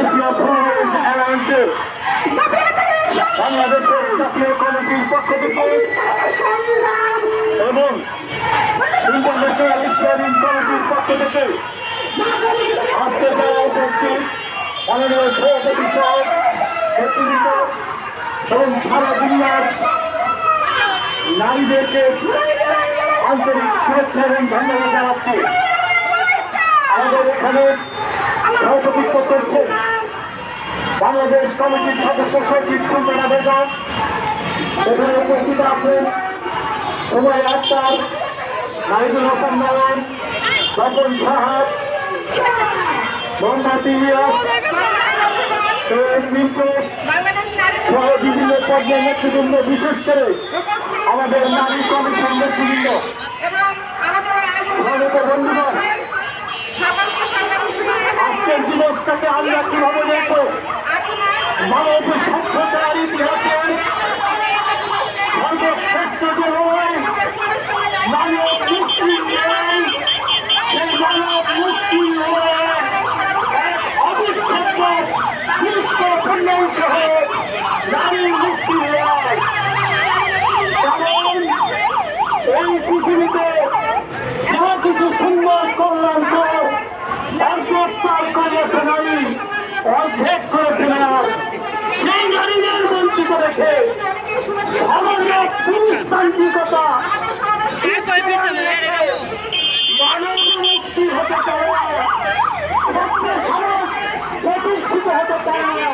Asia food অ্যালায়েন্সে বাংলাদেশের জাতীয় কমিটির পক্ষ থেকে এবং ইন্টারন্যাশনাল ইসলামিক কমিটির পক্ষ থেকে আজকে যারা উপস্থিত মাননীয় সভাপতি সহ নেতৃবৃন্দ এবং সারা দুনিয়ার নারীদেরকে আন্তরিক শুভেচ্ছা এবং ধন্যবাদ জানাচ্ছি। আমাদের এখানে সভাপতিত্ব করছেন বাংলাদেশ কমিটির সদস্য সচিব সুলতানা বেগম। এখানে উপস্থিত আছেন সময় আক্তার, নাহিদুল হাসান নয়ন, তপন সাহাব, মোহাম্মদ ইলিয়াস, মিন্টু সহ বিভিন্ন পর্যায়ের নেতৃবৃন্দ, বিশেষ করে আমাদের নারী কমিশন নেতৃবৃন্দ, বন্ধুগণ, আজকের দিবসটাকে আমরা কিভাবে দেখবো? মানব সভ্যতার ইতিহাসের সর্বশ্রেষ্ঠ যে লড়াই মানব মুক্তির লড়াই, সেই মানব মুক্তির লড়াই অবিচ্ছেদ্য গুরুত্বপূর্ণ সহ নারীর মুক্তির লড়াই। কারণ এই পৃথিবীতে যা কিছু সুন্দর কল্যাণকর অর্ধেক করেছে নারী, অর্ধেক করেছে না। সেই নারীদের বঞ্চিত রেখে সমাজের পুরুষতান্ত্রিকতা মানব মুক্তি হতে পারে না, সমাজ প্রতিষ্ঠিত হতে পারে না।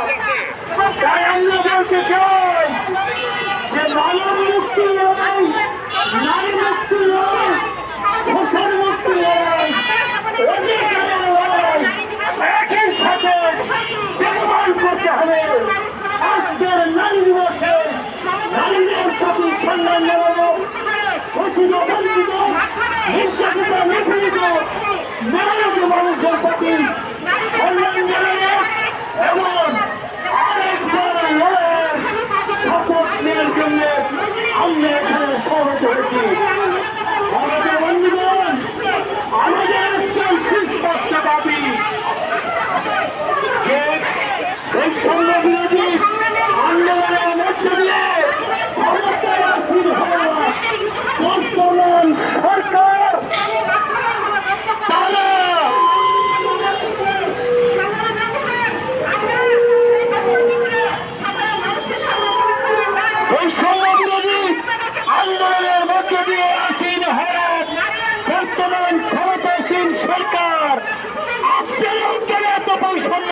তাই আমরা বলতে চাই যে মানব মুক্তি লড়াই, নারী মুক্তি লড়াই, শোষণ মুক্তি লড়াই, অধিকারের লড়াই একই সাথে প্রমাণ করতে হবে। আজকের নারী দিবসে নারীদের প্রতি সম্মান জানানো, শোষিত, বঞ্চিত, নির্যাতিত, নিপীড়িত নারী মানুষের প্রতি